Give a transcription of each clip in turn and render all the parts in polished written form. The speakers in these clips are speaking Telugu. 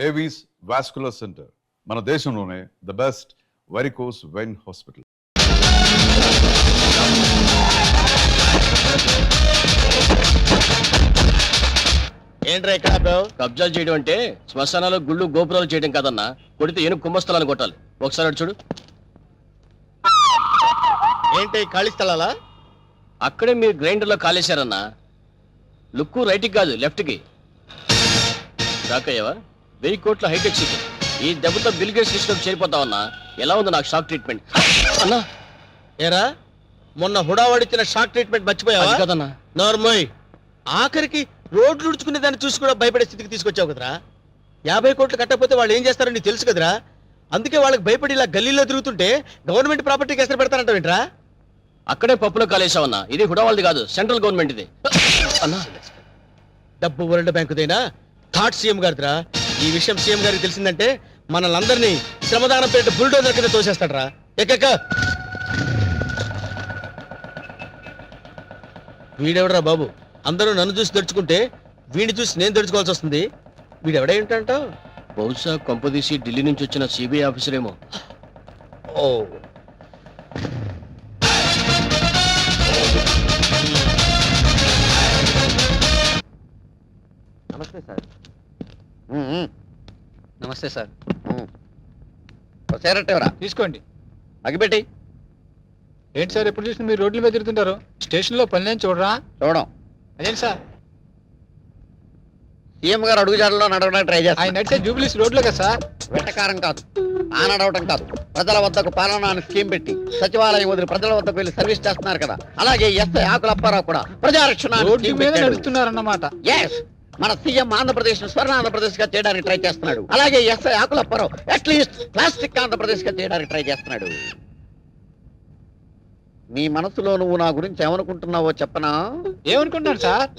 ఏవీస్ వాస్కులర్ సెంటర్ మన దేశంలోనే the best varicose vein hospital. ఏంట్రా ఎక్కడ ఆపావు? కబ్జాలు చేయడం అంటే శ్మశానాలు గుళ్ళు గోపురాలు చేయడం కాదన్నా, కొడితే ఏనుగు కుంభస్థలాన్ని కొట్టాలి. ఒకసారి అటు చూడు. ఏంటి ఖాళీ స్థలాలా? అక్కడే మీరు గ్రైండర్లో కాలేశారన్నా. లుక్కు రైట్కి కాదు లెఫ్ట్కి. షాక్ అయ్యావా? 1000 కోట్ల హైటెక్ సిటీ. ఈ దెబ్బతో బిల్ గేట్స్ లిస్టులోకి చేరిపోతావన్నా. ఎలా ఉంది నాకు షాక్ ట్రీట్మెంట్ అన్నా? ఏరా మొన్న హుడావాడిచ్చిన షాక్ ట్రీట్మెంట్ మర్చిపోయావా? కదన్నా. నార్మల్ ఆఖరికి రోడ్లు ఉడుచుకునే దాన్ని చూసి కూడా భయపడే స్థితికి తీసుకొచ్చావు కదరా. 50 కోట్లు కట్టకపోతే వాళ్ళు ఏం చేస్తారో నీకు తెలుసు కదరా. అందుకే వాళ్ళకి భయపడి ఇలా గల్లీలో తిరుగుతుంటే గవర్నమెంట్ ప్రాపర్టీ కేసులు పెడతారంటావేంట్రా? అక్కడే పప్పులో కాలేసావన్నా. ఇది హుడావాళ్ళది కాదు, సెంట్రల్ గవర్నమెంట్ ఇది అన్నా. డబ్బు వరల్డ్ బ్యాంకుదైనా థాట్ సీఎం గారిదిరా. ఈ విషయం సీఎం గారికి తెలిసిందంటే మనల్ందరినీ శ్రమదానం పేరిట బుల్డోజర్ కింద తోసేస్తాడరా. ఎక్కక్క వీడెవడరా బాబు? అందరూ నన్ను చూసి దడుచుకుంటే వీడిని చూసి నేను దడుచుకోవాల్సి వస్తుంది. వీడెవడై ఉంటాంటావు? బహుశా కొంపదీసి ఢిల్లీ నుంచి వచ్చిన సిబిఐ ఆఫీసర్ ఏమో. ఓ నమస్తే సార్. నమస్తే సార్. చేరట్టేవరా తీసుకోండి. అగిపెట్టి. ఏంటి సార్ ఎప్పుడు చూసిన మీరు రోడ్ల మీద తిరుగుతుంటారు? స్టేషన్లో పనిలేని చూడరా? చూడం. అదేంటి సార్? సీఎం గారు అడుగుజాడలో నడవడానికి ట్రై చేస్తారు. ఆయన నడిచే జూబ్లీస్ రోడ్లో కదా సార్. వెటకారం కాదు, ఆ నడవటం కాదు. ప్రజల వద్దకు పాలన అని స్కీమ్ పెట్టి సచివాలయం వదిలి ప్రజల వద్దకు వెళ్ళి సర్వీస్ చేస్తున్నారు కదా. అలాగే ఎస్ఐ ఆకుల అప్పారావు కూడా ప్రజారక్షణ రోడ్డు మీద నడుస్తున్నారన్నమాట. మన సీఎం ఆంధ్రప్రదేశ్ స్వర్ణ ఆంధ్రప్రదేశ్ గా చేయడానికి ట్రై చేస్తున్నాడు. అలాగే ఎస్ఐ ఆకుల అప్పారావు అట్లీస్ట్ ప్లాస్టిక్ ఆంధ్రప్రదేశ్ గా చేయడానికి ట్రై చేస్తున్నాడు. నీ మనసులో నువ్వు నా గురించి ఏమనుకుంటున్నావో చెప్పనా? ఏమనుకుంటున్నారు సార్?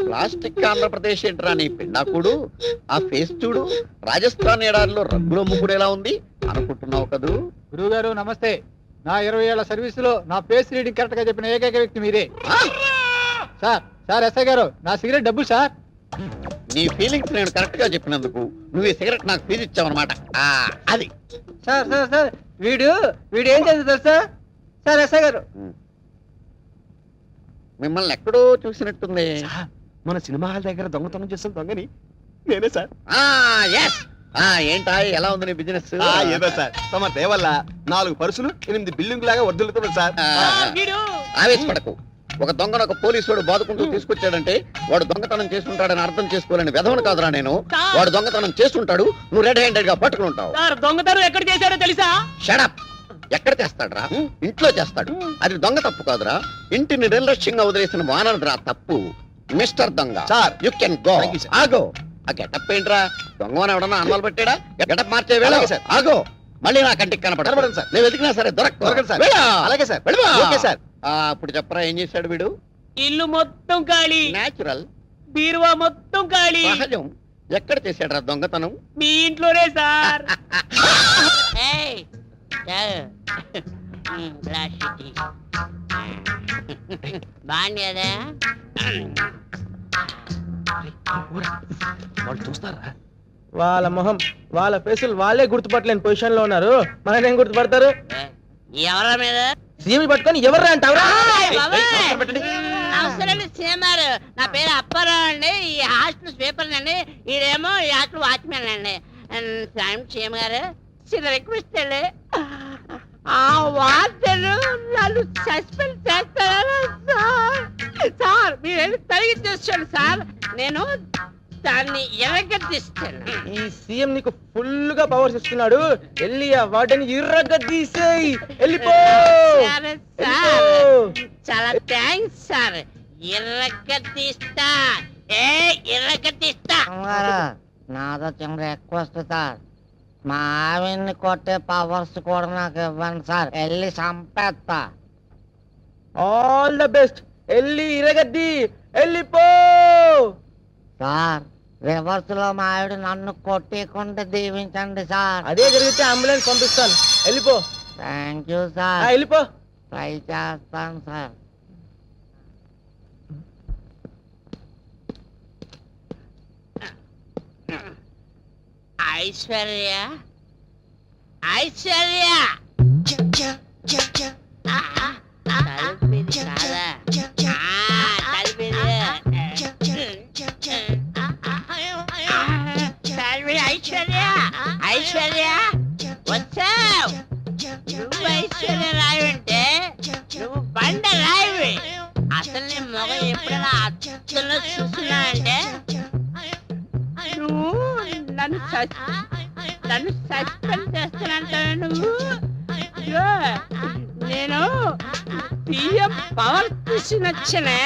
ప్లాస్టిక్ ఆంధ్రప్రదేశ్ ఏంట్రా నీ పిండాకుడు? ఆ ఫేస్ చూడు, రాజస్థాన్ ఏడాదిలో రంగులో ముగ్గురు ఎలా ఉంది అనుకుంటున్నావు కదూ? గురువు గారు నమస్తే. నా 20 ఏళ్ల సర్వీసులో నా ఫేస్ రీడింగ్ కరెక్ట్ గా చెప్పిన ఏకైక వ్యక్తి మీరే సార్. సార్ ఎస్ఐ గారు, నా సిగరెట్ డబ్బులు సార్. నీ ఫీలింగ్స్ నేను కరెక్ట్ గా చెప్పినందుకు నువ్వు ఈ సిగరెట్ నాకు ఫీజు ఇచ్చావన్నమాట. అది సార్ సార్ సార్ వీడు ఏం చేస్తారు సార్? సార్ ఎస్ఐ గారు, మిమ్మల్ని ఎక్కడో చూసినట్టుంది. మన సినిమా హాల్ దగ్గర దొంగతనం చేసిన దొంగని నేనే సార్. ఏంటా ఎలా ఉంది నీ బిజినెస్? ఏదో సార్ తమ దేవల్ల 4 పర్సులు 8 బిల్డింగ్ లాగా వర్దులుతున్నాయి సార్. ఆవేశపడకు. ఒక దొంగను ఒక పోలీసు బాదుకుంటూ తీసుకొచ్చాడంటే వాడు దొంగతనం చేస్తుంటాడని అర్థం చేసుకోవాలని వెధవను కాదురా నేను. వాడు దొంగతనం చేస్తుంటాడు, నువ్వు రెడ్ హ్యాండెడ్ గా పట్టుకుని ఉంటావు. దొంగతనం ఎక్కడ చేశాడో తెలుసా? షడప్. ఎక్కడ చేస్తాడరా? ఇంట్లో చేస్తాడు. అది దొంగ తప్పు కాదురా, ఇంటిని నిర్లక్ష్యంగా వదిలేసిన వానరదురా తప్పు. మిస్టర్ దొంగ సార్, యు కెన్ గో. ఆగో. ఆ గెటప్ ఏంట్రా? దొంగని ఎవడన్నా అన్నాలు పెట్టాడా? గెటప్ మార్చే వేళ ఆగో. మళ్ళీ నా కంటికి కనపడదు సార్. నేను వెతికినా సరే దొరకదు సార్. అలాగే సార్. Okay sir. ఇప్పుడు చెప్పరా ఏం చేశాడు వీడు? ఇల్లు మొత్తం ఖాళీ, నేచురల్. బీరువా మొత్తం ఖాళీ. సహజం. ఎక్కడ చేశాడు దొంగతనం? మీ ఇంట్లోనే సార్. బాగుండేదా? వాళ్ళు చూస్తారా? వాళ్ళ మొహం వాళ్ళ ఫేసులు వాళ్ళే గుర్తుపట్టలేని పొజిషన్ లో ఉన్నారు. మనకేం గుర్తుపడతారు? ఎవరి మీద సీఎం పట్టుకొని ఎవరు అంటావురా? అవసరం సీఎంఆర్. నా పేరు అప్పారావు అండి. ఈ హాస్టల్ స్వీపర్ అండి. ఈడేమో ఈ హాస్టల్ వాచ్మెన్ అండి. సీఎం గారు చిన్న రిక్వెస్ట్ అండి, ఆ వార్తలు నన్ను సస్పెండ్ చేస్తారా సార్? సార్ మీరు తొలగించేస్తాను సార్, నేను దాన్ని ఎరగదీస్తాను. ఈ సీఎం నీకు ఫుల్ గా పవర్స్ ఇస్తున్నాడు. వెళ్ళి ఆ వాటిని ఇర్రగదీసేయ్. వెళ్ళిపో. సరే సార్, చాలా థ్యాంక్స్ సార్. ఎర్రగదీస్తా. ఎర్రగదీస్తా. నాదో చిన్న రిక్వెస్ట్ సార్, మా ఆవిడ్ని కొట్టే పవర్స్ కూడా నాకు ఇవ్వండి సార్. వెళ్ళి చంపేస్తా. All the best. వెళ్ళి ఇరగద్ది. వెళ్ళిపో సార్. రివర్స్ లో మా ఆవిడ నన్ను కొట్టేకుండా దీవించండి సార్. అదే జరిగితే అంబులెన్స్ పంపిస్తాను. వెళ్ళిపో. Thank you sir. వెళ్ళిపో. ట్రై చేస్తాను సార్. ఐశ్వర్య ఐశ్వర్య తలుపిది కాదా? తలుపిది. తలుపిది ఐశ్వర్య ఐశ్వర్య వచ్చావు. నువ్వు ఐశ్వర్య రాయుంటే నువ్వు బండ రాయివి. అసలు నీ మొగ ఎప్పుడైనా అచ్చంలో చూస్తున్నా అంటే నువ్వు నన్ను సస్పెండ్ చేస్తానంటా. నువ్వు ఇదిగో, నేను పిఎం పవర్ తీసుకొచ్చనే.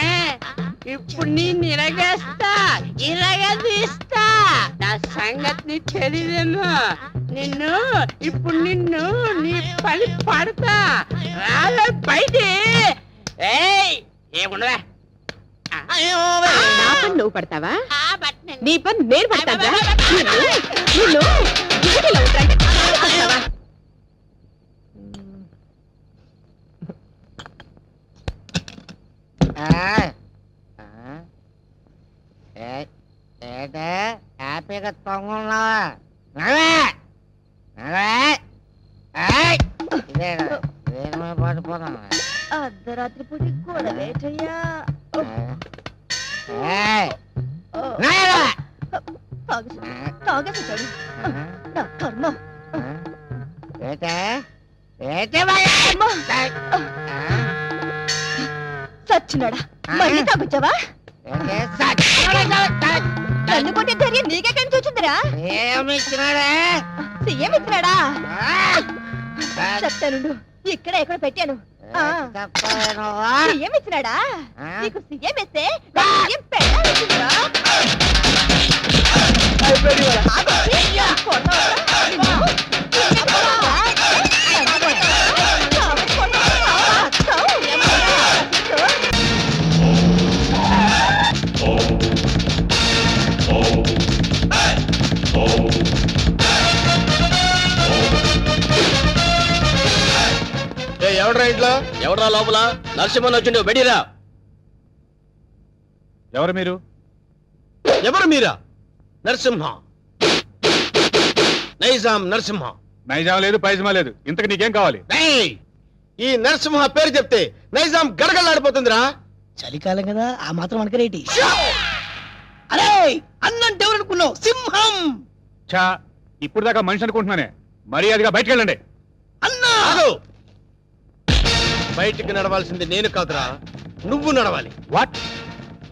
ఇప్పుడు నేను ఇరగదీస్తా. నా సంగతి తెలియదేమో. నిన్ను నీ పని పడతా. రాలే బయటి. ఏముండవా? నా పని నువ్వు పడతావా? నీ పని నేను పడతావా? నిన్ను డ్యూటీలో ఉంటాంటే పడతావా? ఏంటే హ్యాపీగా తొంగున్నావా? ఇదే పడిపోతాను. అర్ధరాత్రి పూట గొడవేటయ్యా. తాగేసాడు నా కర్మ. సచ్చినాడా, మళ్ళీ తాగొచ్చావా? నన్ను కొట్టే ధైర్యం నీకెక్కడి నుంచి వచ్చిందిరా? సీఎం ఇచ్చినాడా? చెప్తాను, ఇక్కడ ఎక్కడ పెట్టాను. సీఎం ఇచ్చినాడా? నీకు సీఎం ఇస్తే సీఎం పెట్టాల్సిందిరా. ఎవడ్రా ఇంట్లో? ఎవడ్రా లోపల? నరసింహన్ వచ్చిండు, బెడిరా. ఎవరు మీరు? ఎవరు మీరా? నరసింహ, నైజాం నరసింహ. నైజాం లేదు, పైజమా లేదు. ఇంతకు నీకేం కావాలి? ఏయ్! ఈ నరసింహ పేరు చెప్తే నైజాం గడగడలాడిపోతుందిరా. చలికాలం కదా, ఆ మాత్రం అనకరేటి. అరే అన్నంటే ఎవరనుకున్నావు? సింహం. చా, ఇప్పుడు దాకా మనిషి అనుకుంటున్నానే. మర్యాదగా బయటకు వెళ్ళండి. అన్నా ఆగు! బయటికి నడవాల్సింది నేను కాదురా, నువ్వు నడవాలి. వాట్?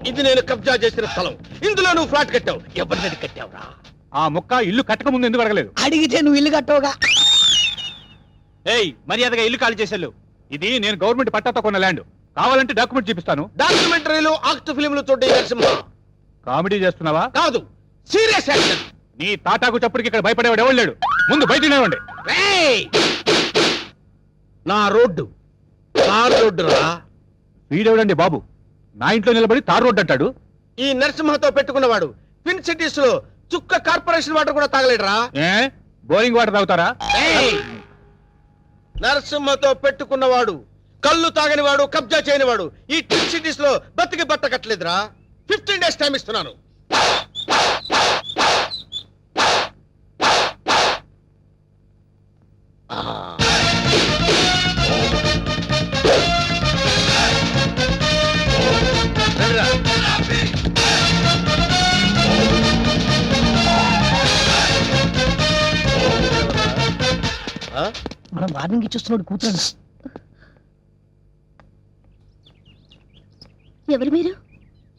ఇది నేను కబ్జా చేసిన స్థలం. ఇందులో నువ్వు ఫ్లాట్ కట్టావు. ఎవరిని కట్టావురా? ఆ ముక్క ఇల్లు కట్టక ముందు ఎందుకు అడగలేదు? అడిగితే నువ్వు ఇల్లు కట్టవుగా. ఏయ్, మర్యాదగా ఇల్లు ఖాళీ చేసేళ్ళు. ఇది నేను గవర్నమెంట్ పట్టాతో కొన్న ల్యాండ్. కావాలంటే డాక్యుమెంట్ చూపిస్తాను. డాక్యుమెంటరీలు, ఆక్ట్ ఫిలింలు చూడే నరసింహ. కామెడీ చేస్తున్నావా? కాదు, సీరియస్ యాక్షన్. నీ తాటాకు చప్పుడుకి ఇక్కడ భయపడేవాడు ఎవడు లేడు. ముందు బయట నిలవండి. ఏయ్! నా రోడ్డు తార్ రోడ్డు రా. వీడెవడండి బాబు నా ఇంట్లో నిలబడి తార్ రోడ్డు అంటాడు? ఈ నరసింహతో పెట్టుకున్నవాడు ట్విన్ సిటీస్ లో చుక్క కార్పొరేషన్ వాటర్ కూడా తాగలేడురా. ఏ బోరింగ్ వాటర్ తాగుతారా? ఏయ్! నరసింహతో పెట్టుకున్నవాడు కళ్ళు తాగనివాడు, కబ్జా చేయనివాడు ఈ ట్విన్ సిటీస్ లో బతికి బట్ట కట్టలేదురా. 15 days టైం ఇస్తున్నాను. రండిరా. మనం వార్నింగ్ ఇచ్చేస్తున్నాడు కూతురు. ఎవరు మీరు?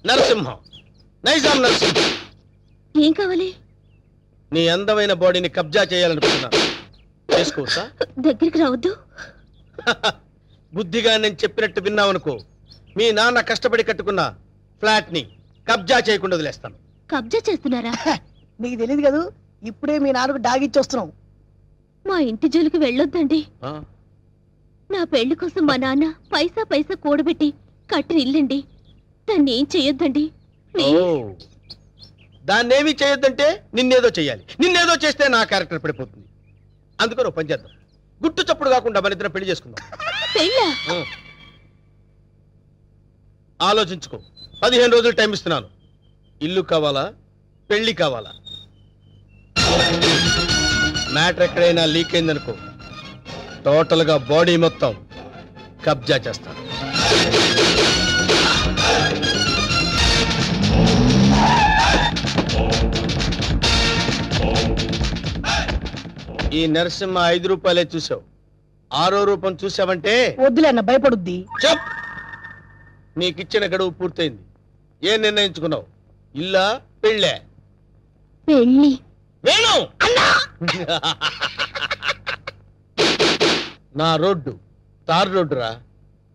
నరసింహం, నైజాం నరసింహం. ఏం కావాలి? నీ అందమైన బాడీని కబ్జా చేయాలనుకుంటున్నాను. చేసుకోవచ్చా? దగ్గరికి రావద్దు. బుద్ధిగా నేను చెప్పినట్టు విన్నావనుకో, మీ నాన్న కష్టపడి కట్టుకున్న ఫ్లాట్ ని కబ్జా చేయకుండా వదిలేస్తాను. కబ్జా చేస్తున్నారా? నీకు తెలియదు కదా, ఇప్పుడే మీ నాన్నకు డాగిచ్చొస్తున్నావు. మా ఇంటి జోలికి వెళ్ళొద్దండి. ఆ? నా పెళ్లి కోసం మా నాన్న పైసా పైసా కూడబెట్టి కట్టిన ఇల్లండి. దాన్ని ఏం చెయ్యొద్దండి. ఓ, దాన్నేమీ చేయొద్దంటే నిన్నేదో చెయ్యాలి. నిన్నేదో చేస్తే నా క్యారెక్టర్ పడిపోతుంది. అందుకని ఓ పని చేద్దాం, గుట్టు చప్పుడు కాకుండా మన ఇద్దరం పెళ్లి చేసుకుందాం. పెళ్ళా? ఆలోచించుకో. 15 రోజులు టైం ఇస్తున్నాను. ఇల్లు కావాలా, పెళ్లి కావాలా? మ్యాటర్ ఎక్కడైనా లీక్ అయిందనుకో టోటల్ గా బాడీ మొత్తం కబ్జా చేస్తాను. ఈ నరసింహ 5 రూపాయలే చూసావు, 6వ రూపం చూసావంటే వద్దులే అన్న భయపడుద్ది. చెప్. నీకిచ్చిన గడువు పూర్తయింది. ఏం నిర్ణయించుకున్నావు? ఇల్లా పెళ్ళే? పెళ్ళి. వేణు నా రోడ్డు తారు రోడ్డు రా.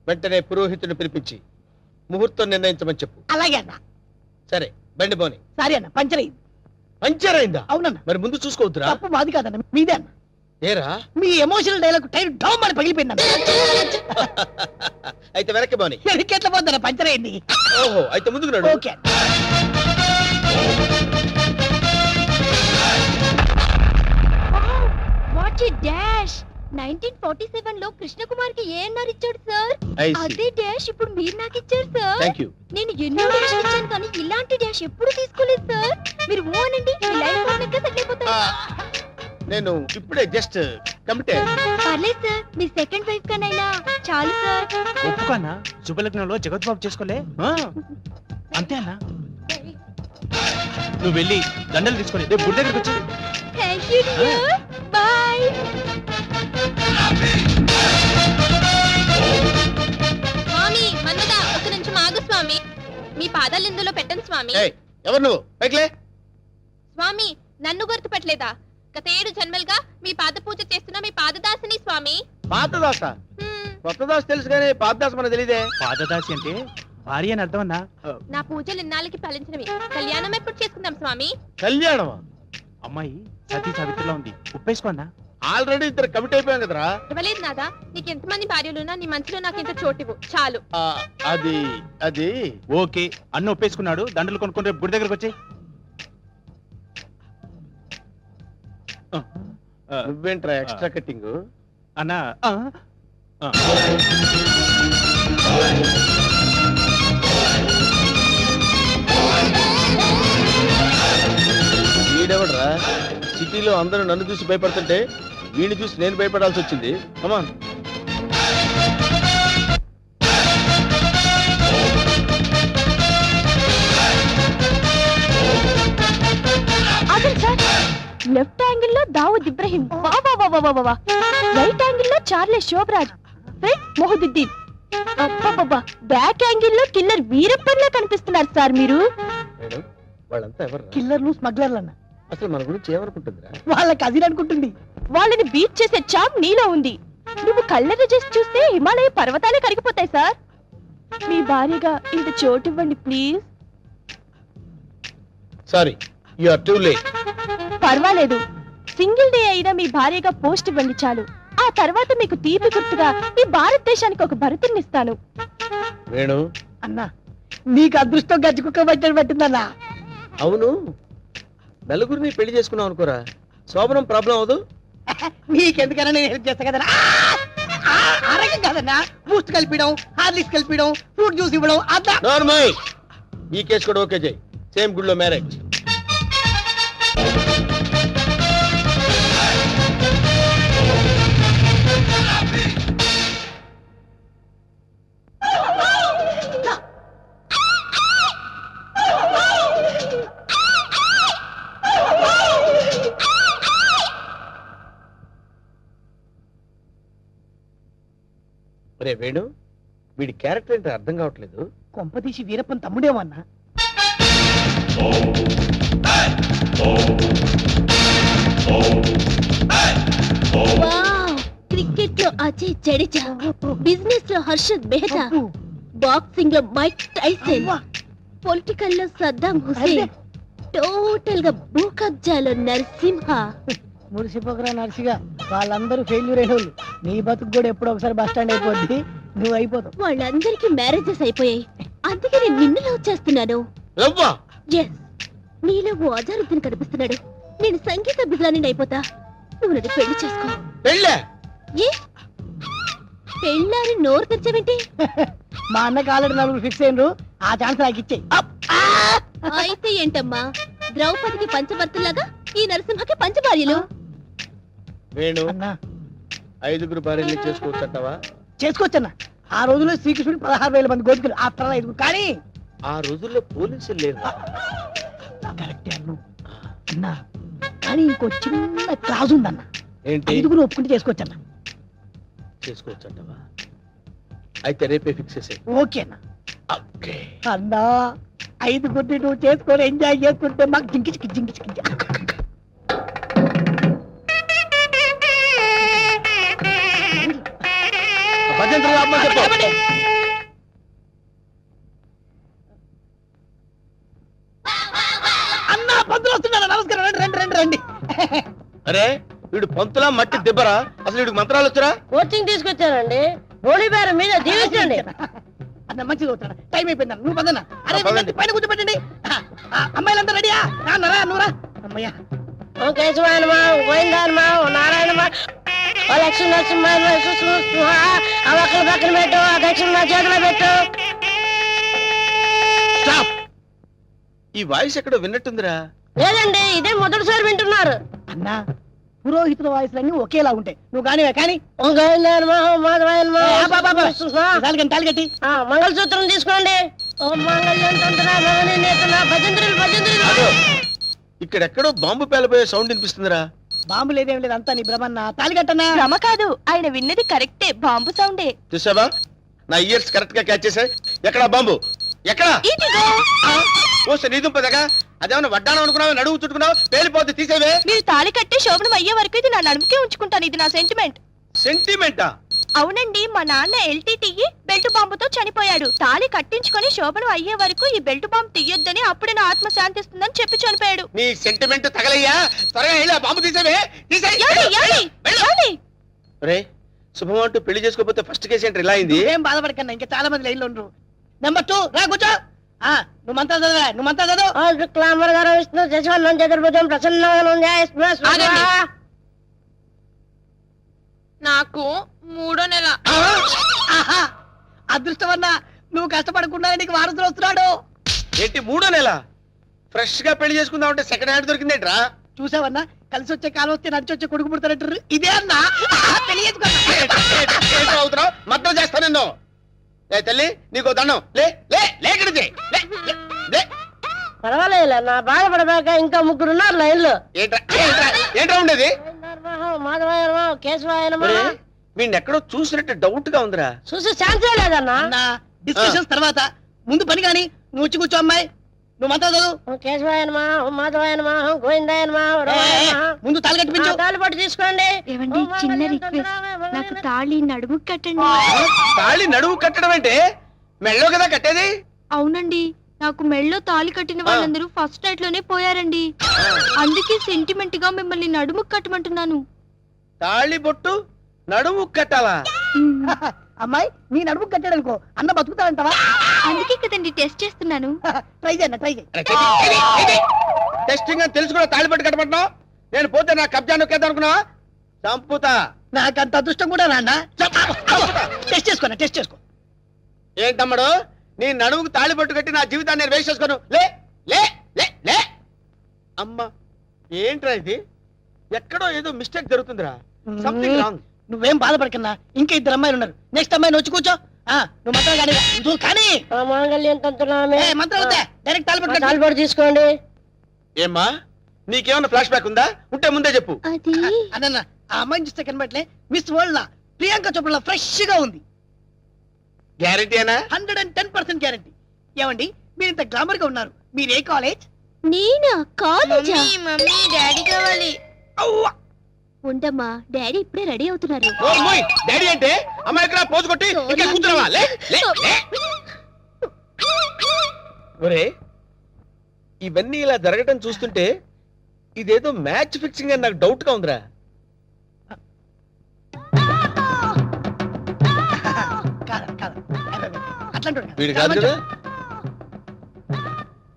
వెంటనే పురోహితుని పిలిపించి ముహూర్తం నిర్ణయించమని చెప్పు. అలాగే అన్న. సరే బండి పోని. సరే అన్న, పంచర్ అయింది. పంచర్ అయిందా? అవునన్న. మరి ముందు చూసుకోవద్దురా. తప్పు మాది కాదన్న, మీదే అన్న. ఏరా మీ ఎమోషనల్ డైలాగ్ టైర్ డౌన్ అని పగిలిపోయిందన్న. అయితే వెనక్కి పోని. ఎట్లా పోద్దన్న, పంచర్ అయింది. ఓహో అయితే ముందుకు నడు. ఓకే. What a dash. 1947 లో కృష్ణకుమార్ కి ఏఎన్ఆర్ ఇచ్చాడు సార్. I see. అదే డాష్ ఇప్పుడు మీరు నాకు ఇచ్చారు సార్. Thank you. నేను ఎన్నో డాష్ ఇచ్చాను కానీ ఇలాంటి డాష్ ఎప్పుడు తీసుకోలేదు సార్. మీరు ఓ అనండి, మీ లైఫ్ పార్ట్నర్ గా సెటిల్ అయిపోతారు. నేను ఇప్పుడే జస్ట్ కమిటే. పర్లేదు సార్, మీ సెకండ్ వైఫ్ కనైనా చాలు సార్. ఒప్పుకన్నా శుభలగ్నంలో జగత్ బాబు చేసుకోలే అంతే అన్నా. నువ్వు వెళ్ళి దండలు తీసుకొని రేపు గుడి దగ్గరకు వచ్చి. Thank you dear. బై. స్వామి మన్మదా, ఒక నిమిషం ఆగు స్వామి. మీ పాదాలు ఇందులో పెట్టండి స్వామి. ఏయ్, ఎవరు నువ్వు? పైకిలే. స్వామి నన్ను గుర్తుపట్టలేదా? గత 7 జన్మలుగా మీ పాద పూజ చేస్తున్న మీ పాదదాసిని స్వామి. పాతదాస? కొత్త దాస్ తెలుసు కానీ పాతదాస మనకు తెలియదే. పాదదాసి అంటే భార్య అని అర్థం అన్నా. నా పూజలు ఇన్నాళ్ళకి ఫలించినవి. కళ్యాణం ఎప్పుడు చేసుకుందాం స్వామి? కళ్యాణమా? అమ్మాయి సతీ సావిత్రిలో ఉంది, ఉప్పేసుకో అన్నా. ఆల్రెడీ ఇద్దరు కమిట్ అయిపోయాం కదరా. ఇవ్వలేదు నాదా. నీకు ఎంతమంది భార్యలున్నా నీ మనసులో నాకు ఇంత చోటివ్వు చాలు. అది అది ఓకే అన్న ఒప్పేసుకున్నాడు. దండలు కొనుక్కొని రేపు గుడి దగ్గరకు వచ్చి. నువ్వేంట్రా ఎక్స్ట్రా కట్టింగ్? అన్నా వీడెవడరా? సిటీలో అందరూ నన్ను చూసి భయపడుతుంటే వీడిని చూసి నేను భయపడాల్సి వచ్చింది. కమాన్. ఆగండి సార్. లెఫ్ట్ యాంగిల్ లో దావుద్ ఇబ్రహీం, రైట్ యాంగిల్ లో చార్లె శోభరాజ్, ఫ్రంట్ మొహదుద్దీన్, బ్యాక్ యాంగిల్ లో కిల్లర్ వీరప్పన్లా కనిపిస్తున్నారు సార్ మీరు. మేడం వాళ్ళంతా ఎవరు? కిల్లర్లు స్మగ్లర్లు అన్న. అసలు మన గురించి ఏమనుకుంటుందిరా? వాళ్ళకి అది అనుకుంటుంది. వాళ్ళని బీట్ చేసే చాప్ నీలో ఉంది. నువ్వు కళ్ళని చేసి చూస్తే హిమాలయ పర్వతాలే కరిగిపోతాయి సార్. మీ భార్యగా ఇంత చోటు ఇవ్వండి please. Sorry, you are too late. పర్వాలేదు, సింగిల్ డే అయినా మీ భార్యగా పోస్ట్ ఇవ్వండి చాలు. ఆ తర్వాత మీకు తీపి గుర్తుగా ఈ భారతదేశానికి ఒక భరతుని ఇస్తాను. వేణు అన్నా నీకు అదృష్టం గజ్జి కుక్క పట్టని పట్టిందన్నా. అవును, నలుగురిని పెళ్లి చేసుకున్నావు అనుకోరా, శోభనం ప్రాబ్లం అవదు. నీకెందుకన్నా నేను హెల్ప్ చేస్తా కదన్నా. అరగం కదన్నా, బూస్ట్ కలిపిడం, హార్లిక్స్ కలిపిడం, ఫ్రూట్ జ్యూస్ ఇవ్వడం అదా. నార్మల్. ఈ కేసు కూడా ఓకే చేయి. సేమ్ గుడిలో మ్యారేజ్. రే వేణు, వీడి క్యారెక్టర్ ఏంటో అర్థం కావట్లేదు. కొంపదీసి వీరప్పన్ తమ్ముడేమన్నా. క్రికెట్ లో అజయ్ జడేజా, బిజినెస్ లో హర్షద్ మెహతా, బాక్సింగ్ లో మైక్ టైసన్, పొలిటికల్ లో సద్దాం హుసేన్, టోటల్ గా భూ కబ్జాలో నరసింహ. మురిసిపోకరా నర్సిగా, వాళ్ళందరూ ఫెయిల్యూర్ అయిన వాళ్ళు. నీ బతుకు కూడా ఎప్పుడో ఒకసారి బస్ స్టాండ్ అయిపోద్ది, నువ్వు అయిపోతావు. వాళ్ళందరికీ మ్యారేజెస్ అయిపోయాయి, అందుకే నేను నిన్ను లవ్ చేస్తున్నాను. ఎస్, నీలో ఓ అజారుద్దీన్ కనిపిస్తున్నాడు. నేను సంగీత బిజాని అయిపోతా, నువ్వు నన్ను పెళ్లి చేసుకో. పెళ్ళే? ఏ పెళ్ళాని నోరు తెరిచావేంటి? మా అన్నకి ఆల్రెడీ 4 ఫిక్స్ అయినరు, ఆ ఛాన్స్ నాకు ఇచ్చేయి. అయితే ఏంటమ్మా, ద్రౌపదికి పంచభర్తలాగా ఈ నరసింహకి పంచభార్యలు. వేణు అన్నా 5 భార్యని చేసుకోవచ్చంటావా? చేసుకోవచ్చన్నా. ఆ రోజుల్లో శ్రీకృష్ణుడు 16,000 మంది గోపికలు, ఆ తర్వాత 5 కానీ ఆ రోజుల్లో పోలీసులు లేరు. కరెక్టే అన్ను అన్నా. కానీ ఇంకో చిన్న క్లాజ్ ఉందన్న. ఏంటి? 5 ఒప్పుకుంటే చేసుకోవచ్చన్నా. చేసుకోవచ్చంటావా? అయితే రేపే ఫిక్స్ చేసే. ఓకే అన్న. అన్నా 5 నువ్వు చేసుకొని ఎంజాయ్ చేసుకుంటే మాకు జింకిచికి జింకిచికి. భజంత్రులు ఆపమని చెప్పు. అన్నా పంతులు వస్తున్నాడు. నమస్కారం. రండి రండి రండి రండి. అరే వీడు పంతులా మట్టి దెబ్బరా? అసలు వీడికి మంత్రాలు వచ్చరా? కోచింగ్ తీసుకొచ్చానండి. హోళీ బేరం మీద దీవించండి. అన్న మంచిగా అవుతాడు. టైం అయిపోయింది. నువ్వు పదన్నా. అరే పదండి. వీళ్ళని పైన కూర్చోబెట్టండి. అమ్మాయిలంతా రెడీయా? నరా నువ్వురా. అమ్మయ్యా ఓ కేశవాయనమా, గోవిందాయనమా, ఓ నారాయణమా, ఓ లక్ష్మీ నరసింహ, ఆ ఒక్కల పక్కన పెట్టు, ఆ దక్షిణ నా చేతిలో పెట్టు. స్టాప్. ఈ వాయిస్ ఎక్కడో విన్నట్టుందిరా. లేదండి, ఇదే మొదటిసారి వింటున్నారు. అన్నా పురోహితుల వాయిస్లన్నీ ఒకేలా ఉంటాయి. నువ్వు కానివే కానీ ఓ గోవిందాయనమా, ఓ మాధవాయనమా, తాలిగట్టి ఆ మంగళసూత్రం తీసుకోండి. ఓ మంగళ్యం తంత్ర భవని నేతన భజంత్రులు భజంత్రులు. అదో ఇక్కడెక్కడో బాంబు పేలపోయే సౌండ్ వినిపిస్తుందిరా. బాంబు లేదేం లేదు. అంతా నీ భ్రమన్న. తాలిగట్టన్నా. భ్రమ కాదు, ఆయన విన్నది కరెక్టే, బాంబు సౌండే. చూసావా? నా ఇయర్స్ కరెక్ట్ గా క్యాచ్ చేశాయి. ఎక్కడా బాంబు? ఎక్కడా? ఇదిగో. ఓ నీ దుంపదగా అదేమన్నా వడ్డానం అనుకున్నావు, నడువు చుట్టుకున్నావు, పేలిపోద్ది, తీసేవే. మీరు తాళి కట్టి శోభనం అయ్యే వరకు ఇది నా నడుముకే ఉంచుకుంటాను. ఇది నా సెంటిమెంట్. సెంటిమెంటా? అవునండి, మా నాన్న ఎల్టీటీకి బెల్ట్ బాంబుతో చనిపోయాడు. తాళి కట్టించుకొని శోభనం అయ్యే వరకు ఈ బెల్ట్ బాంబు తీయొద్దని, అప్పుడే నా ఆత్మ శాంతిస్తుందని చెప్పి చనిపోయాడు. నీ సెంటిమెంట్ తగలయ్యా. త్వరగా వెళ్ళి ఆ బాంబు తీసేవే. రే శుభం అంటూ పెళ్లి చేసుకోకపోతే ఫస్ట్ కేసు ఏంటి ఇలా అయింది? ఏం బాధపడకన్నా, ఇంకా చాలా మంది లైన్లో ఉండరు. నెంబర్ 2 రా కూర్చో. నువ్వు మంత్రాలు చదవరా? నువ్వు మంత్రాలు చదువు. ఓ శుక్లాంబర గారు విష్ణు శశివర్ణం చతుర్భుజం ప్రసన్నం నాకు 3వ నెల. ఆహా అదృష్టమన్నా, నువ్వు కష్టపడకుండా నీకు వారసులు వస్తున్నాడు. ఏంటి 3వ నెల? ఫ్రెష్ గా పెళ్లి చేసుకుందాం అంటే సెకండ్ హ్యాండ్ దొరికిందేంట్రా? చూసావన్నా, కలిసి వచ్చే కాలం వస్తే నడిచి వచ్చే కొడుకు పుడతారంటారు. ఇదే అన్నా పెళ్లి చేసుకున్నా. అవుతున్నావు మద్దతు చేస్తా నిన్ను. ఏ తల్లి నీకు దండం. లే లే లేకడిది. పర్వాలేదు, నా బాధపడబాక ఇంకా 3 ఉన్నారు లైన్లో. ఏంట్రా ఉండేది? మాధవాయనమా, కేశవాయనమా. వీడిని ఎక్కడో చూసినట్టు డౌట్ గా ఉందిరా. చూసి ఛాన్సే లేదన్నా. అన్నా డిస్కషన్స్ తర్వాత ముందు పని కానీ నువ్వు వచ్చి కూర్చో. అమ్మాయి నువ్వు మంత్రాలు చదువు. ఓ కేశవాయనమా, ఓ మాధవాయనమా, ఓ గోవిందాయనమా, ఓ రామాయణమా. ముందు తాళి కట్టిపించు. తాళి పట్టు తీసుకోండి. ఏవండి, చిన్న రిక్వెస్ట్, నాకు తాళి నడుము కట్టండి. తాళి నడువు కట్టడం అంటే మెళ్ళో కదా కట్టేది. అవునండి, నాకు మెళ్ళో తాళి కట్టిన వాళ్ళందరూ ఫస్ట్ నైట్ లోనే పోయారండి. అందుకే సెంటిమెంట్ గా మిమ్మల్ని నడుము కట్టమంటున్నాను. తాళి బొట్టు నడుము కట్టాలా? అమ్మాయి నీ నడుము కట్టాడు అనుకో, అన్న బతుకుతాడంటావా? అందుకే కదండి టెస్ట్ చేస్తున్నాను. ట్రై చేయన్న, ట్రై చేయి. టెస్టింగ్ అని తెలుసు కూడా తాళి పట్టు కట్టమంటున్నావు. నేను పోతే నా కబ్జా నొక్కేద్దాం అనుకున్నావా? చంపుతా. నాకంత అదృష్టం కూడా నాన్న. టెస్ట్ చేసుకోనా, టెస్ట్ చేసుకో. ఏంటమ్మడు, నీ నడుముకు తాళి పట్టు కట్టి నా జీవితాన్ని నేను వేస్ట్ చేసుకోను. లే లే లే లే. అమ్మా ఏంట్రా ఇది? ఎక్కడో ఏదో మిస్టేక్ జరుగుతుందిరా. Something wrong. నువ్వేం బాధపడకన్నా, ఇంకా 2 అమ్మాయిలు ఉన్నారు. నెక్స్ట్ అమ్మాయిని వచ్చి కూర్చో. నువ్వు మంత్రాలు కానీ నువ్వు కానీ ఓ మాంగళ్యం తంతునామే. మంత్రాలు డైరెక్ట్ తాళి పట్టు. తాళి పట్టు తీసుకోండి. ఏమ్మా నీకేమన్నా ఫ్లాష్ బ్యాక్ ఉందా? ఉంటే ముందే చెప్పు. అది అన్న ఆ అమ్మాయిని చూస్తే కనబట్లే మిస్ వరల్డ్ లా ప్రియాంక చోప్రా ఫ్రెష్ గా ఉంది. గ్యారెంటీ అయినా? 110% గ్యారెంటీ. ఏమండి మీరు ఇంత గ్లామర్ గా ఉన్నారు, మీరు ఏ కాలేజ్? నేనా? కాలేజా? మమ్మీ డాడీ కావాలి. అవ్వా ఉండమ్మా, డాడీ ఇప్పుడే రెడీ అవుతున్నారు. డాడీ అంటే అమ్మాయి ఇక్కడ పోజు కొట్టి ఇంకా కూర్చున్నావా? లే లే లే. ఒరే ఇవన్నీ ఇలా జరగటం చూస్తుంటే ఇదేదో మ్యాచ్ ఫిక్సింగ్ అని నాకు డౌట్ గా ఉందిరా. వీడు కాదు కదా.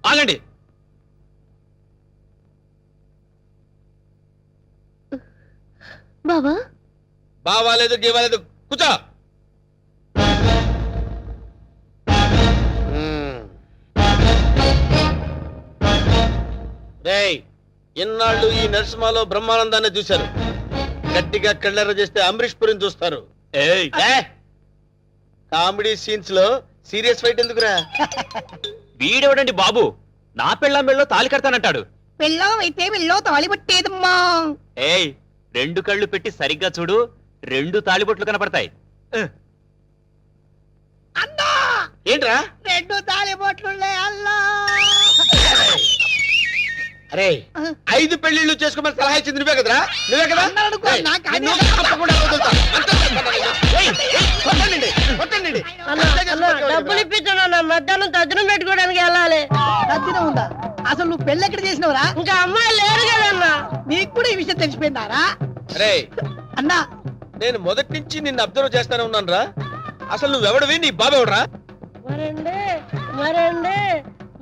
ఆగండి. బావా బావాలేదు గీవాలేదు, కూర్చో. రేయ్ ఇన్నాళ్ళు ఈ నరసింహలో బ్రహ్మానందాన్ని చూశారు, గట్టిగా కళ్ళెర్ర చేస్తే అమరీష్ పురిని చూస్తారు ఏయ్ కామెడీ సీన్స్ లో సీరియస్ ఫైట్ ఎందుకురా? వీడెవడండి బాబు నా పెళ్ళాం మెళ్ళలో తాళి కడతానంటాడు. పెళ్ళం అయితే వెళ్ళో తాళి పట్టేదమ్మా. ఏయ్ 2 కళ్ళు పెట్టి సరిగ్గా చూడు, 2 తాళిబొట్లు కనపడతాయి. అన్నా ఏంట్రా? 2 తాళి బొట్లున్నాయి అల్లా. అరే 5 పెళ్లిళ్ళు చేసుకోమని సలహా ఇచ్చింది నువ్వే కదరా? నువ్వే కదా? అన్నాడు అనుకో, ఏయ్, నాకు అదే నిన్ను తప్పకుండా వదులుతా. అంతే చెప్పండి. ఏయ్, కొట్టండి, కొట్టండి. డబ్బులు ఇప్పించాను, మధ్యాహ్నం తద్దును పెట్టుకోవడానికి వెళ్ళాలి. నచ్చిన ఉందా? అసలు నువ్వు పెళ్ళి ఎక్కడ చేసినవరా? ఇంకా అమ్మాయి లేరు కదన్నా. నీకు కూడా ఈ విషయం తెలిసిపోయిందారా? అరే అన్నా నేను మొదటి నుంచి నిన్ను అబ్జర్వ్ చేస్తానే ఉన్నాను రా. అసలు నువ్వెవడవి, నీ బాబెవడరా? మరండి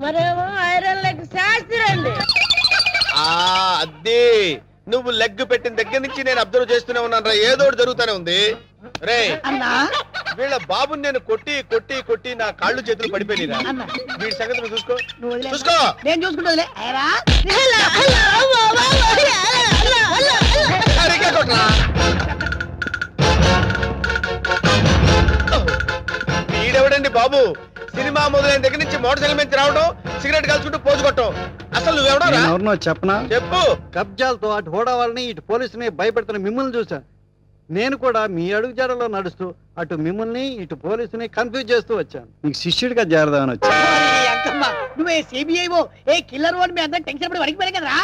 మరేమో ఐరన్ లెగ్ శాస్త్రి అండి. అదే నువ్వు లెగ్ పెట్టిన దగ్గర నుంచి నేను అబ్జర్వ్ చేస్తూనే ఉన్నాను రా. ఏదో ఒకటి జరుగుతూనే ఉంది. రే అన్నా వీళ్ళ బాబుని నేను కొట్టి కొట్టి కొట్టి నా కాళ్ళు చేతులు పడిపోయినా. అన్నా వీడి సంగతి నువ్వు చూసుకో. నువ్వు వదిలే. చూసుకో. నేను చూసుకుంటా. సరిగ్గా కొట్రా. వీడెవడండి బాబు? సినిమా మొదలైన దగ్గర నుంచి మోటార్ సైకిల్ మీద రావడం, సిగరెట్ కాల్చుకుంటూ పోజు కొట్టడం. అసలు నువ్వెవడరా? ఎవరినో చెప్పనా? చెప్పు. కబ్జాలతో అటు హోడా వాళ్ళని ఇటు పోలీసుని భయపెడుతున్న మిమ్మల్ని చూసా. నేను కూడా మీ అడుగుజాడలో నడుస్తూ అటు మిమ్మల్ని ఇటు పోలీసుని కన్ఫ్యూజ్ చేస్తూ వచ్చాను. మీకు శిష్యుడిగా చేరదామని వచ్చాను. అంకమ్మ నువ్వే సిబిఐఓ ఏ కిల్లర్ ఓన్ మీ అందరం టెన్షన్ పడి వడికిపోయారు కదరా?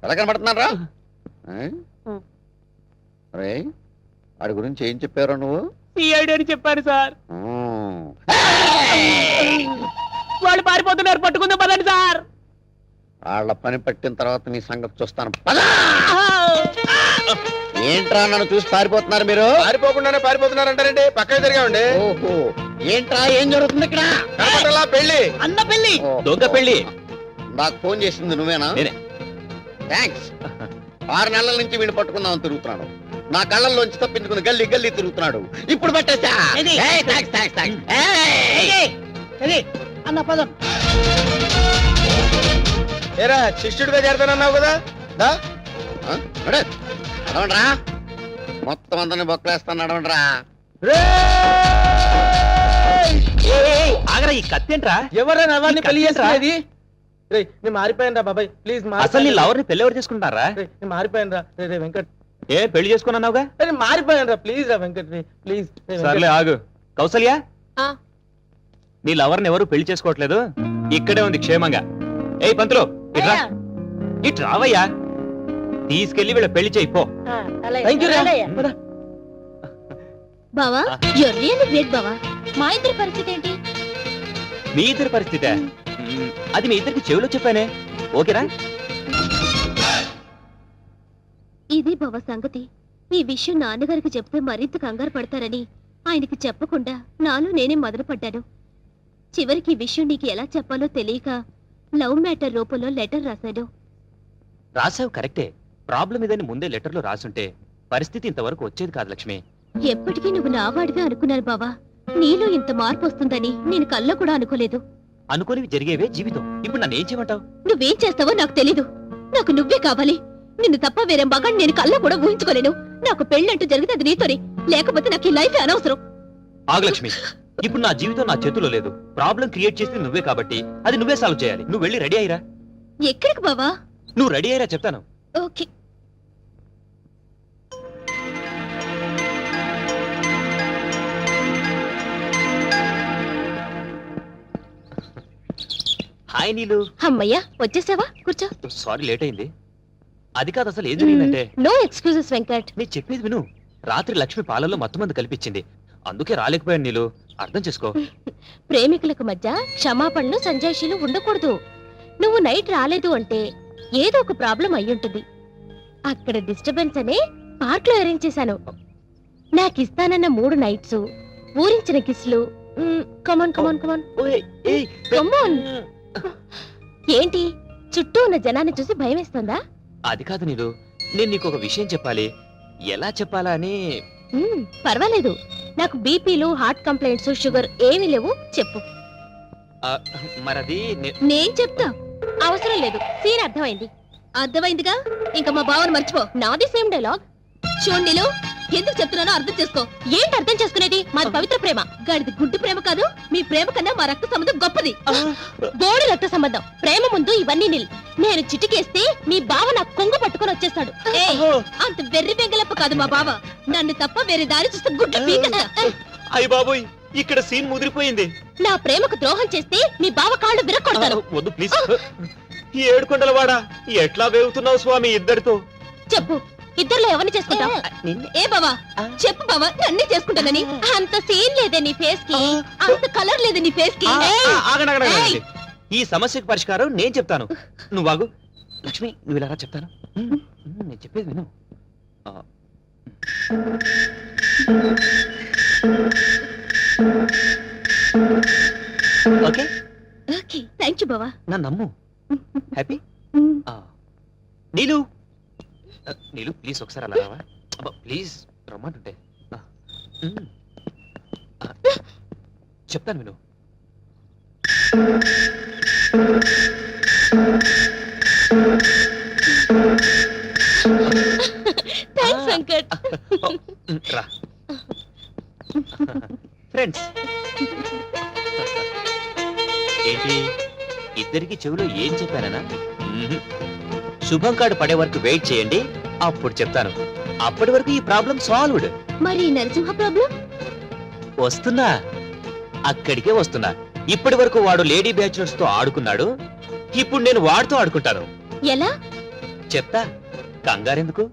ఎలా కనబడుతున్నారా? రే వాడి గురించి ఏం చెప్పారు నువ్వు? సిఐడి అని చెప్పారు సార్. మ్మ్. వాళ్ళు పారిపోతున్నారు, పట్టుకుందాం పదండి సార్. వాళ్ళ పని పట్టిన తర్వాత నీ సంగతి చూస్తాను. పదా! ఏంట్రా నన్ను చూసి పారిపోతున్నారు మీరు? పారిపోకుండానే పారిపోతున్నారంటారండి. పక్కన తిరిగామండి. ఓహో ఏంట్రా ఏం జరుగుతుంది ఇక్కడ? కనపడలా పెళ్లి. అన్న పెళ్లి. ఓహో. దొంగ పెళ్లి. నాకు ఫోన్ చేసింది నువ్వేనా? నేనే. థ్యాంక్స్. 6 నెలల నుంచి వీడిని పట్టుకుందామని తిరుగుతున్నాడు. నా కళ్ళల్లోంచి తప్పించుకుని గల్లీ గల్లీ తిరుగుతున్నాడు. ఇప్పుడు పట్టేశా. ఏది? ఏయ్, థాంక్స్, థాంక్స్, థాంక్స్. ఏయ్! సరే అన్న పదం. ఏరా శిష్యుడిగా చేరతానన్నావు కదా? దా. ఆ? నడు. నడవండ్రా. మొత్తం అందరిని బొక్కలేస్తాను. నడవండ్రా. ఆగరా, ఈ కత్తేంట్రా? ఎవరా నవాన్ని పెళ్లి కత్తిరా? చేసుకునేది? రేయ్ నేను మారిపోయాను రా బాబాయ్, ప్లీజ్ అసలు నీ లవర్ని పెళ్లి ఎవరు చేసుకుంటారా? నేను మారిపోయాను రా. రే వెంకట్, ఏ పెళ్లి చేసుకున్నావుగా? నేను మారిపోయాను రా. ప్లీజ్ రా వెంకట్, ప్లీజ్. సర్లే ఆగు. కౌసల్య, నీ లవర్ని ఎవరు పెళ్లి చేసుకోవట్లేదు, ఇక్కడే ఉంది క్షేమంగా. ఏయ్ పంతులు, ఇట్రా. ఇటు రావయ్యా. తీసుకెళ్లి వీళ్ళ పెళ్లి చేయి పో. థ్యాంక్ యూ రా. బావా you're really great బావా. మా ఇద్దరి పరిస్థితి ఏంటి? మీ ఇద్దరి పరిస్థితే అది మీ ఇద్దరికి చెవిలో చెప్పానే. ఓకేనా? ఇది బావ సంగతి. ఈ విషయం నాన్నగారికి చెప్తే మరింత కంగారు పడతారని ఆయనకి చెప్పకుండా నాలో నేనే మొదలుపడ్డాను. చివరికి ఈ విషయం నీకు ఎలా చెప్పాలో తెలియక లవ్ మ్యాటర్ రూపంలో లెటర్ రాశాను. రాసావు కరెక్టే. ప్రాబ్లం ఇదని ముందే లెటర్లో రాసుంటే పరిస్థితి ఇంతవరకు వచ్చేది కాదు లక్ష్మి. ఎప్పటికీ నువ్వు నావాడివే అనుకున్నాను బావా. నీలో ఇంత మార్పు వస్తుందని నేను కల్లో కూడా అనుకోలేదు. అనుకోనివి జరిగేవే జీవితం. ఇప్పుడు నన్ను ఏం చేయమంటావు? నువ్వేం చేస్తావో నాకు తెలీదు. నాకు నువ్వే కావాలి. నిన్ను తప్ప వేరే మగాన్ని నేను కల్లో కూడా ఊహించుకోలేను. నాకు పెళ్ళంటూ జరిగితే అది నీతోనే, లేకపోతే నాకు ఈ లైఫ్ అనవసరం. ఆగు లక్ష్మి, ఇప్పుడు నా జీవితం నా చేతిలో లేదు. ప్రాబ్లం క్రియేట్ చేసింది నువ్వే కాబట్టి అది నువ్వే సాల్వ్ చేయాలి. నువ్వు వెళ్ళి రెడీ అయ్యిరా. ఎక్కడికి బావా? నువ్వు రెడీ అయ్యిరా చెప్తాను. ఓకే. హాయ్ నీలు. అమ్మయ్యా వచ్చేసావా? కూర్చో. సారీ లేట్ అయింది. అది కాదు, అసలు ఏం జరిగిందంటే. No excuses Venkat. నేను చెప్పేది విను. రాత్రి లక్ష్మి పాలల్లో మత్తుమందు కల్పించింది. అందుకే రాలేకపోయాను నీలు. అర్థం చేసుకో. ప్రేమికులకు మధ్య క్షమాపణలు సంజాయిషీలు ఉండకూడదు. నువ్వు నైట్ రాలేదు అంటే ఏదో ఒక ప్రాబ్లం అయ్యుంటుంది. అక్కడ డిస్టర్బెన్స్ అనే పార్క్ లో అరేంజ్ చేశాను. నాకు ఇస్తానన్న 3 నైట్స్, ఊరించిన కిస్లు. కమాన్ కమాన్ కమాన్ కమాన్. ఏంటి చుట్టూ ఉన్న జనాన్ని చూసి భయం వేస్తుందా? అది కాదు నీలు, నేను నీకు ఒక విషయం చెప్పాలి. ఎలా చెప్పాలా అని. పర్వాలేదు. నాకు బీపీలు, హార్ట్ కంప్లైంట్స్, షుగర్ ఏమీ లేవు. చెప్పు. మరది నేను చెప్తా. అవసరం లేదు, సీన్ అర్థమైంది. అర్థమైందిగా, ఇంకా మా బావని మర్చిపో. నాది సేమ్ డైలాగ్. చూడండిలో ఎందుకు చెప్తున్నానో అర్థం చేసుకో. ఏంటి అర్థం చేసుకునేది? మాది పవిత్ర ప్రేమ, గాడిది గుడ్డు ప్రేమ కాదు. మీ ప్రేమ కన్నా మా రక్త సంబంధం గొప్పది. బోడి రక్త సంబంధం, ప్రేమ ముందు ఇవన్నీ నిల్. నేను చిటికేస్తే మీ బావ నా కొంగు పట్టుకొని వచ్చేస్తాడు. అంత వెర్రి బెంగలప్ప కాదు మా బావ. నన్ను తప్ప వేరే దారి చూస్తే గుడ్డు పీకస్తా. అయ్య బాబోయ్, ఇక్కడ సీన్ ముదిరిపోయింది. నా ప్రేమకు ద్రోహం చేస్తే మీ బావ కాళ్ళు విరక్కొడతారు. వద్దు ప్లీజ్. ఈ ఏడుకొండలవాడా, ఎట్లా వేగుతున్నావు స్వామి ఇద్దరితో? చెప్పు, ఇద్దరులో ఎవరిని చేసుకుంటావు? ఏ బావా చెప్పు బావా, నన్నే చేసుకుంటానని. అంత సీన్ లేదే నీ ఫేస్ కి, అంత కలర్ లేదే నీ ఫేస్ కి. ఆగండి. ఈ సమస్యకు పరిష్కారం నేను చెప్తాను. నువ్వు ఆగు. లక్ష్మి, నువ్వు ఇలా రా, చెప్తాను. నేను చెప్పేది విను. ఓకే ఓకే, థాంక్యూ బావా. నా నమ్ము. హ్యాపీ. నీలు నీలు ప్లీజ్ ఒకసారి అలా రావా? అబ్బా ప్లీజ్ రమ్మంటుంటే. చెప్తాను విను. థాంక్స్ వెంకట్. రా ఫ్రెండ్స్. ఏంటి ఇద్దరికి చెవిలో ఏం చెప్పానా? శుభం కార్డు పడే వరకు వెయిట్ చేయండి, అప్పుడు చెప్తాను. అప్పటి వరకు ఈ ప్రాబ్లం సాల్వ్డ్. మరి నరసింహ ప్రాబ్లం? వస్తున్నా, అక్కడికే వస్తున్నా. ఇప్పటి వరకు వాడు లేడీ బ్యాచులర్స్ తో ఆడుకున్నాడు, ఇప్పుడు నేను వాడితో ఆడుకుంటాను. ఎలా చెప్తా, కంగారెందుకు?